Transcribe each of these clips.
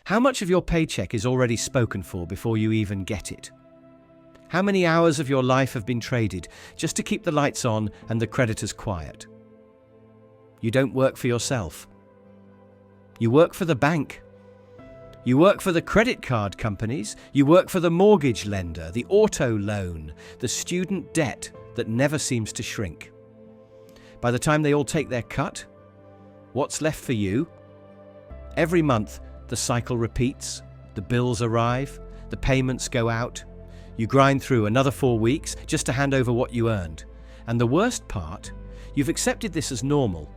How much of your paycheck is already spoken for before you even get it? How many hours of your life have been traded just to keep the lights on and the creditors quiet? You don't work for yourself. You work for the bank. You work for the credit card companies. You work for the mortgage lender, the auto loan, the student debt that never seems to shrink. By the time they all take their cut, what's left for you? Every month, the cycle repeats, the bills arrive, the payments go out. You grind through another 4 weeks just to hand over what you earned. And the worst part, you've accepted this as normal.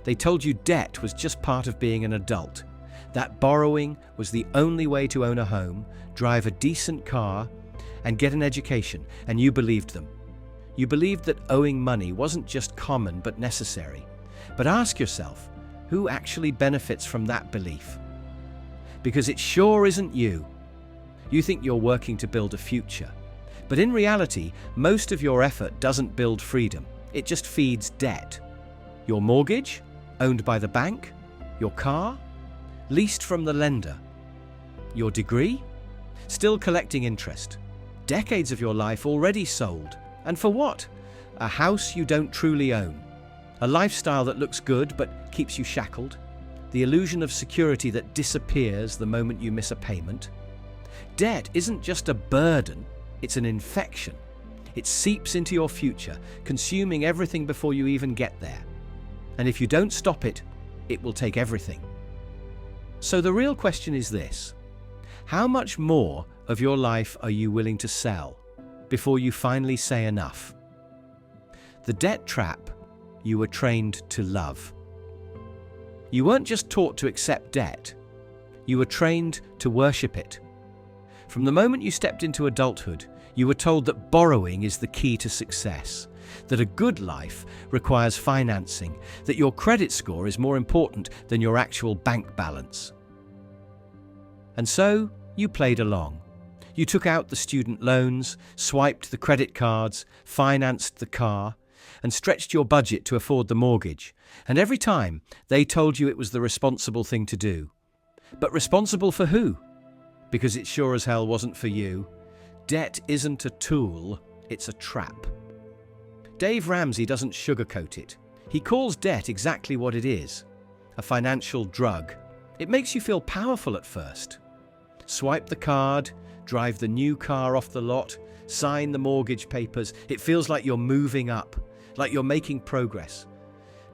They told you debt was just part of being an adult. That borrowing was the only way to own a home, drive a decent car, and get an education, and you believed them. You believed that owing money wasn't just common but necessary. But ask yourself, who actually benefits from that belief? Because it sure isn't you. You think you're working to build a future. But in reality, most of your effort doesn't build freedom. It just feeds debt. Your mortgage, owned by the bank. Your car, leased from the lender. Your degree, still collecting interest. Decades of your life already sold. And for what? A house you don't truly own. A lifestyle that looks good but keeps you shackled. The illusion of security that disappears the moment you miss a payment. Debt isn't just a burden, it's an infection. It seeps into your future, consuming everything before you even get there. And if you don't stop it, it will take everything. So the real question is this: how much more of your life are you willing to sell before you finally say enough? The debt trap you were trained to love. You weren't just taught to accept debt, you were trained to worship it. From the moment you stepped into adulthood, you were told that borrowing is the key to success, that a good life requires financing, that your credit score is more important than your actual bank balance. And so you played along. You took out the student loans, swiped the credit cards, financed the car, and stretched your budget to afford the mortgage. And every time, they told you it was the responsible thing to do. But responsible for who? Because it sure as hell wasn't for you. Debt isn't a tool, it's a trap. Dave Ramsey doesn't sugarcoat it. He calls debt exactly what it is: a financial drug. It makes you feel powerful at first. Swipe the card, drive the new car off the lot, sign the mortgage papers. It feels like you're moving up, like you're making progress.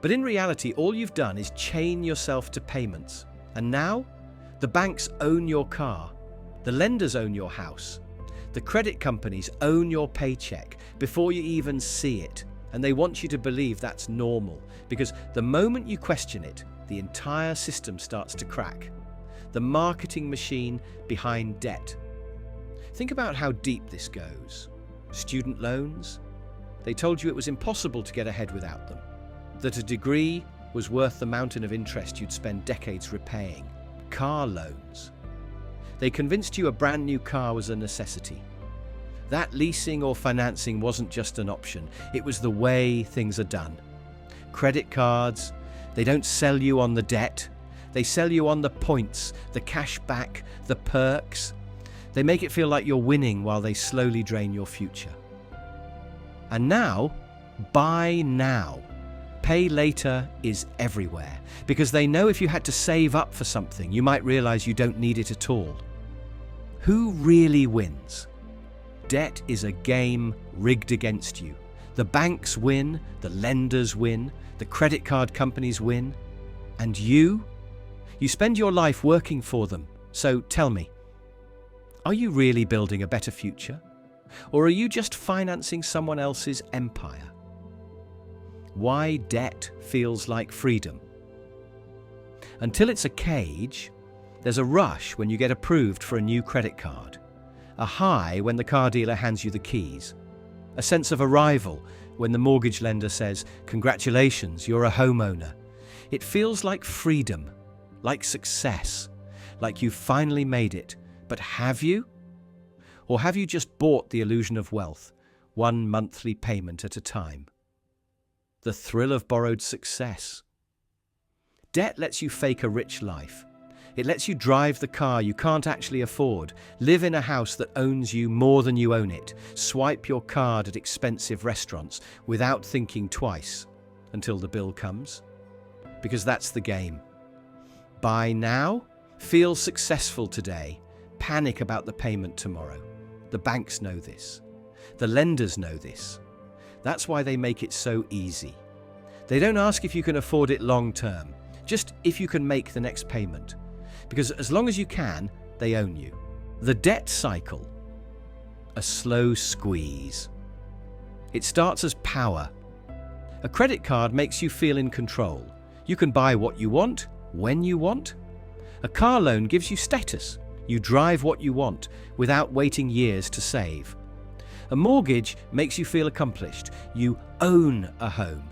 But in reality, all you've done is chain yourself to payments. And now, the banks own your car. The lenders own your house. The credit companies own your paycheck before you even see it. And they want you to believe that's normal, because the moment you question it, the entire system starts to crack. The marketing machine behind debt. Think about how deep this goes. Student loans? They told you it was impossible to get ahead without them. That a degree was worth the mountain of interest you'd spend decades repaying. Car loans. They convinced you a brand new car was a necessity. That leasing or financing wasn't just an option, it was the way things are done. Credit cards, they don't sell you on the debt, they sell you on the points, the cash back, the perks. They make it feel like you're winning while they slowly drain your future. And now, buy now. Pay later is everywhere, because they know if you had to save up for something, you might realize you don't need it at all. Who really wins? Debt is a game rigged against you. The banks win, the lenders win, the credit card companies win. And you? You spend your life working for them. So tell me, are you really building a better future? Or are you just financing someone else's empire? Why debt feels like freedom? Until it's a cage, there's a rush when you get approved for a new credit card, a high when the car dealer hands you the keys, a sense of arrival when the mortgage lender says, "Congratulations, you're a homeowner." It feels like freedom, like success, like you've finally made it. But have you? Or have you just bought the illusion of wealth, one monthly payment at a time? The thrill of borrowed success. Debt lets you fake a rich life. It lets you drive the car you can't actually afford, live in a house that owns you more than you own it, swipe your card at expensive restaurants without thinking twice until the bill comes. Because that's the game. Buy now, feel successful today, panic about the payment tomorrow. The banks know this. The lenders know this. That's why they make it so easy. They don't ask if you can afford it long term, just if you can make the next payment. Because as long as you can, they own you. The debt cycle. A slow squeeze. It starts as power. A credit card makes you feel in control. You can buy what you want, when you want. A car loan gives you status. You drive what you want without waiting years to save. A mortgage makes you feel accomplished. You own a home,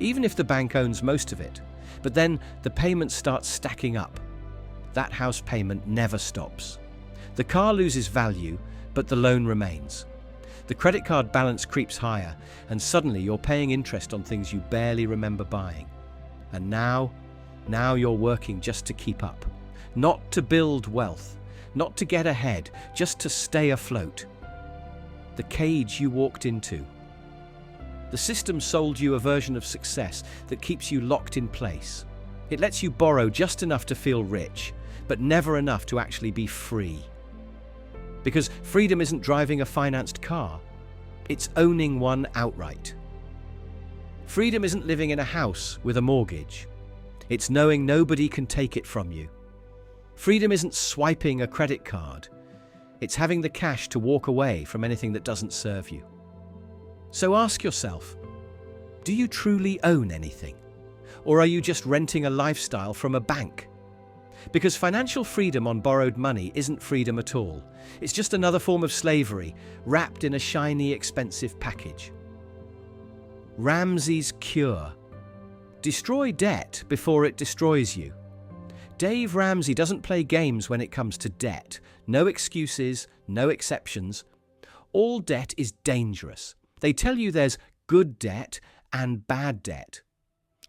even if the bank owns most of it. But then the payments start stacking up. That house payment never stops. The car loses value, but the loan remains. The credit card balance creeps higher, and suddenly you're paying interest on things you barely remember buying. And now you're working just to keep up. Not to build wealth, not to get ahead, just to stay afloat. The cage you walked into. The system sold you a version of success that keeps you locked in place. It lets you borrow just enough to feel rich, but never enough to actually be free. Because freedom isn't driving a financed car, it's owning one outright. Freedom isn't living in a house with a mortgage. It's knowing nobody can take it from you. Freedom isn't swiping a credit card. It's having the cash to walk away from anything that doesn't serve you. So ask yourself, do you truly own anything? Or are you just renting a lifestyle from a bank? Because financial freedom on borrowed money isn't freedom at all. It's just another form of slavery, wrapped in a shiny, expensive package. Ramsey's cure. Destroy debt before it destroys you. Dave Ramsey doesn't play games when it comes to debt. No excuses, no exceptions. All debt is dangerous. They tell you there's good debt and bad debt.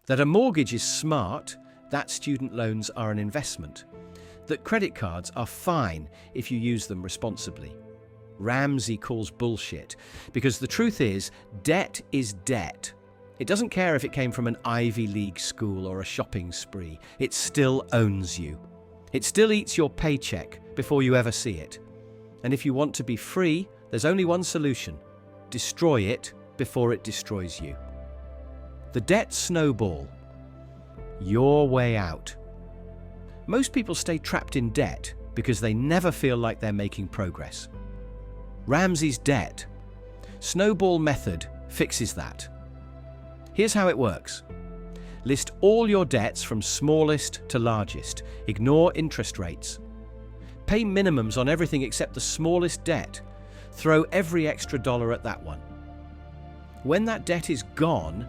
That a mortgage is smart, that student loans are an investment. That credit cards are fine if you use them responsibly. Ramsey calls bullshit, because the truth is, debt is debt. It doesn't care if it came from an Ivy League school or a shopping spree. It still owns you. It still eats your paycheck before you ever see it. And if you want to be free, there's only one solution. Destroy it before it destroys you. The debt snowball. Your way out. Most people stay trapped in debt because they never feel like they're making progress. Ramsey's debt snowball method fixes that. Here's how it works. List all your debts from smallest to largest. Ignore interest rates. Pay minimums on everything except the smallest debt. Throw every extra dollar at that one. When that debt is gone,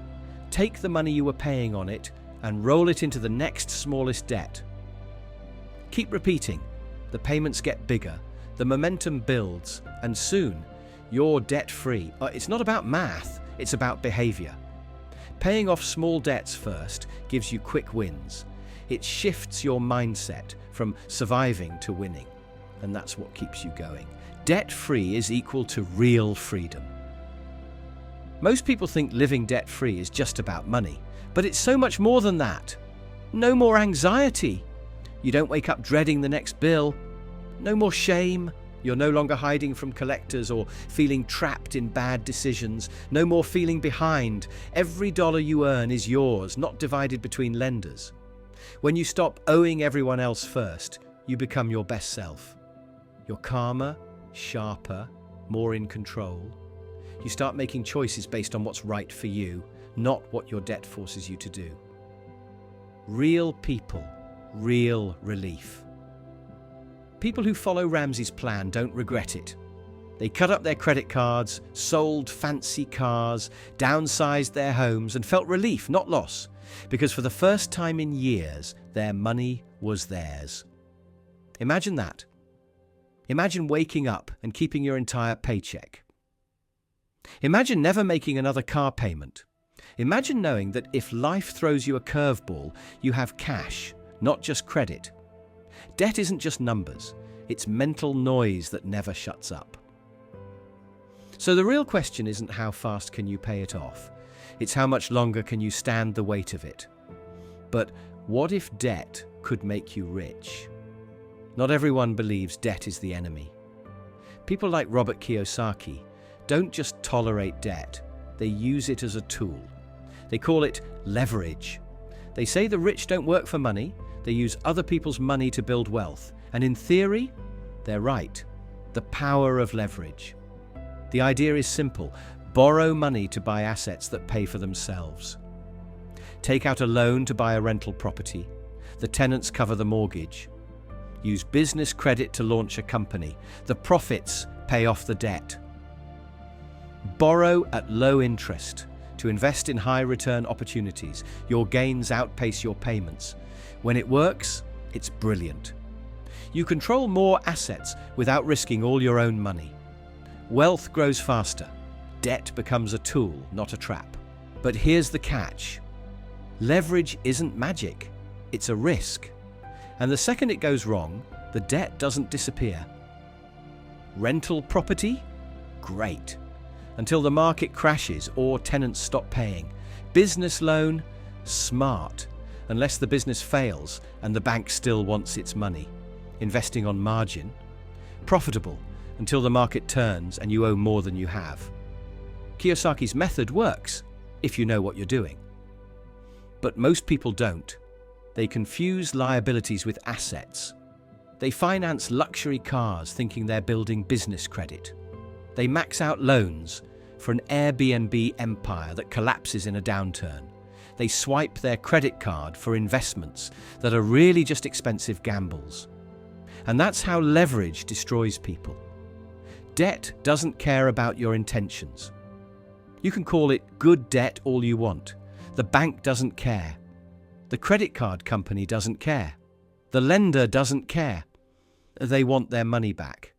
take the money you were paying on it and roll it into the next smallest debt. Keep repeating. The payments get bigger, the momentum builds, and soon you're debt-free. It's not about math, it's about behavior. Paying off small debts first gives you quick wins. It shifts your mindset from surviving to winning, and that's what keeps you going. Debt-free is equal to real freedom. Most people think living debt-free is just about money, but it's so much more than that. No more anxiety. You don't wake up dreading the next bill. No more shame. You're no longer hiding from collectors or feeling trapped in bad decisions. No more feeling behind. Every dollar you earn is yours, not divided between lenders. When you stop owing everyone else first, you become your best self. You're calmer, sharper, more in control. You start making choices based on what's right for you, not what your debt forces you to do. Real people, real relief. People who follow Ramsey's plan don't regret it. They cut up their credit cards, sold fancy cars, downsized their homes, and felt relief, not loss, because for the first time in years, their money was theirs. Imagine that. Imagine waking up and keeping your entire paycheck. Imagine never making another car payment. Imagine knowing that if life throws you a curveball, you have cash, not just credit. Debt isn't just numbers, it's mental noise that never shuts up. So the real question isn't how fast can you pay it off, it's how much longer can you stand the weight of it. But what if debt could make you rich? Not everyone believes debt is the enemy. People like Robert Kiyosaki don't just tolerate debt, they use it as a tool. They call it leverage. They say the rich don't work for money, they use other people's money to build wealth. And in theory, they're right. The power of leverage. The idea is simple. Borrow money to buy assets that pay for themselves. Take out a loan to buy a rental property. The tenants cover the mortgage. Use business credit to launch a company. The profits pay off the debt. Borrow at low interest to invest in high return opportunities. Your gains outpace your payments. When it works, it's brilliant. You control more assets without risking all your own money. Wealth grows faster. Debt becomes a tool, not a trap. But here's the catch. Leverage isn't magic. It's a risk. And the second it goes wrong, the debt doesn't disappear. Rental property? Great. Until the market crashes or tenants stop paying. Business loan? Smart. Unless the business fails and the bank still wants its money. Investing on margin? Profitable until the market turns and you owe more than you have. Kiyosaki's method works if you know what you're doing. But most people don't. They confuse liabilities with assets. They finance luxury cars thinking they're building business credit. They max out loans for an Airbnb empire that collapses in a downturn. They swipe their credit card for investments that are really just expensive gambles. And that's how leverage destroys people. Debt doesn't care about your intentions. You can call it good debt all you want. The bank doesn't care. The credit card company doesn't care. The lender doesn't care. They want their money back.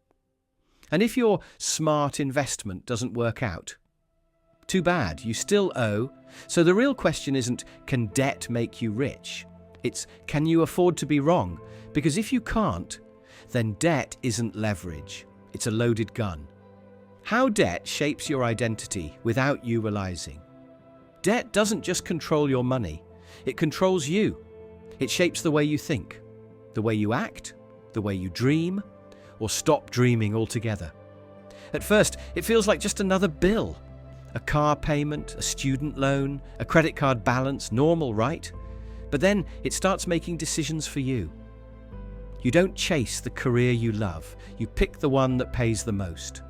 And if your smart investment doesn't work out, too bad, you still owe. So the real question isn't, can debt make you rich? It's, can you afford to be wrong? Because if you can't, then debt isn't leverage. It's a loaded gun. How debt shapes your identity without you realizing. Debt doesn't just control your money. It controls you. It shapes the way you think, the way you act, the way you dream, or stop dreaming altogether. At first, it feels like just another bill. A car payment, a student loan, a credit card balance, normal, right? But then it starts making decisions for you. You don't chase the career you love. You pick the one that pays the most.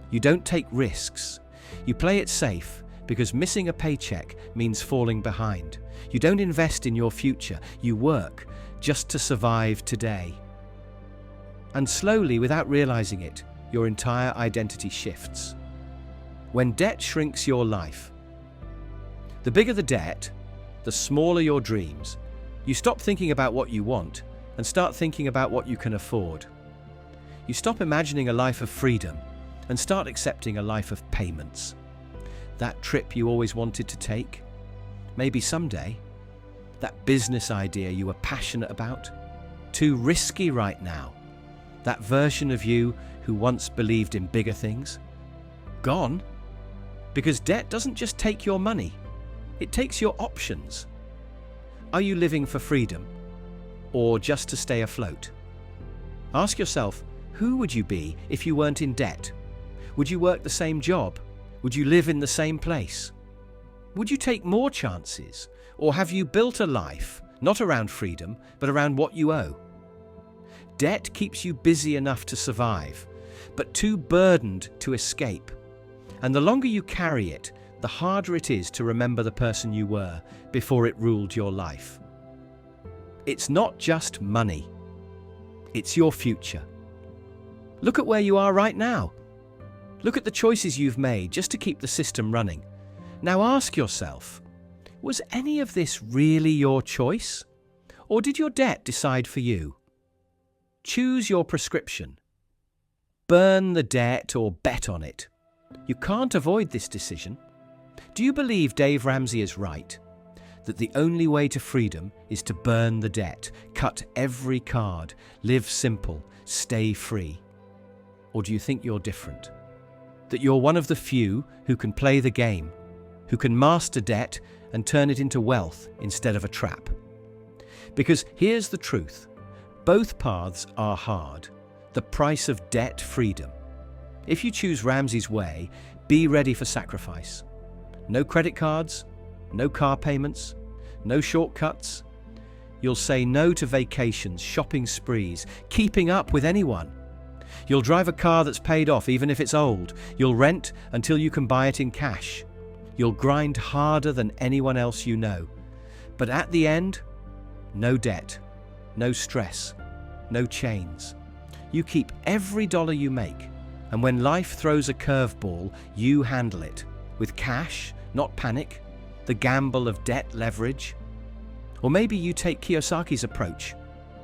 You don't take risks. You play it safe because missing a paycheck means falling behind. You don't invest in your future. You work just to survive today. And slowly, without realizing it, your entire identity shifts. When debt shrinks your life, the bigger the debt, the smaller your dreams. You stop thinking about what you want and start thinking about what you can afford. You stop imagining a life of freedom and start accepting a life of payments. That trip you always wanted to take, maybe someday. That business idea you were passionate about, too risky right now. That version of you who once believed in bigger things, gone. Because debt doesn't just take your money, it takes your options. Are you living for freedom or just to stay afloat? Ask yourself, who would you be if you weren't in debt? Would you work the same job? Would you live in the same place? Would you take more chances? Or have you built a life, not around freedom, but around what you owe? Debt keeps you busy enough to survive, but too burdened to escape. And the longer you carry it, the harder it is to remember the person you were before it ruled your life. It's not just money. It's your future. Look at where you are right now. Look at the choices you've made just to keep the system running. Now ask yourself, was any of this really your choice? Or did your debt decide for you? Choose your prescription. Burn the debt or bet on it. You can't avoid this decision. Do you believe Dave Ramsey is right? that the only way to freedom is to burn the debt, cut every card, live simple, stay free? Or do you think you're different? That you're one of the few who can play the game, who can master debt and turn it into wealth instead of a trap? Because here's the truth. Both paths are hard. The price of debt freedom. If you choose Ramsey's way, be ready for sacrifice. No credit cards, no car payments, no shortcuts. You'll say no to vacations, shopping sprees, keeping up with anyone. You'll drive a car that's paid off even if it's old. You'll rent until you can buy it in cash. You'll grind harder than anyone else you know. But at the end, no debt, no stress, no chains. You keep every dollar you make, and when life throws a curveball, you handle it. With cash, not panic, the gamble of debt leverage. Or maybe you take Kiyosaki's approach.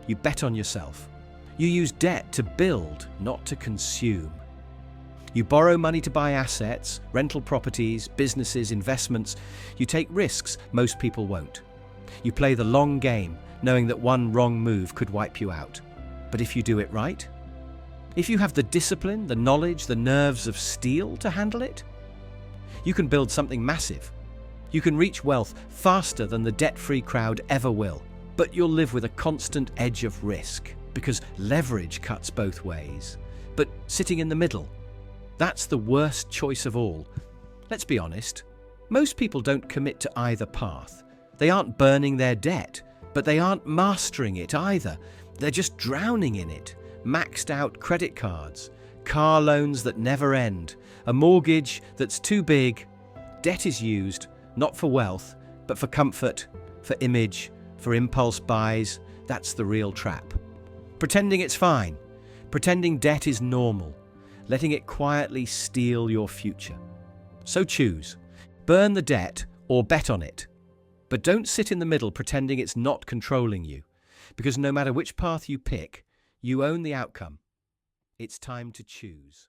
You bet on yourself. You use debt to build, not to consume. You borrow money to buy assets, rental properties, businesses, investments. You take risks most people won't. You play the long game, knowing that one wrong move could wipe you out. But if you do it right, if you have the discipline, the knowledge, the nerves of steel to handle it, you can build something massive. You can reach wealth faster than the debt-free crowd ever will. But you'll live with a constant edge of risk, because leverage cuts both ways. But sitting in the middle, that's the worst choice of all. Let's be honest, most people don't commit to either path. They aren't burning their debt, but they aren't mastering it either. They're just drowning in it. Maxed out credit cards, car loans that never end, a mortgage that's too big. Debt is used, not for wealth, but for comfort, for image, for impulse buys. That's the real trap. Pretending it's fine, pretending debt is normal, letting it quietly steal your future. So choose. Burn the debt or bet on it. But don't sit in the middle pretending it's not controlling you, because no matter which path you pick, you own the outcome. It's time to choose.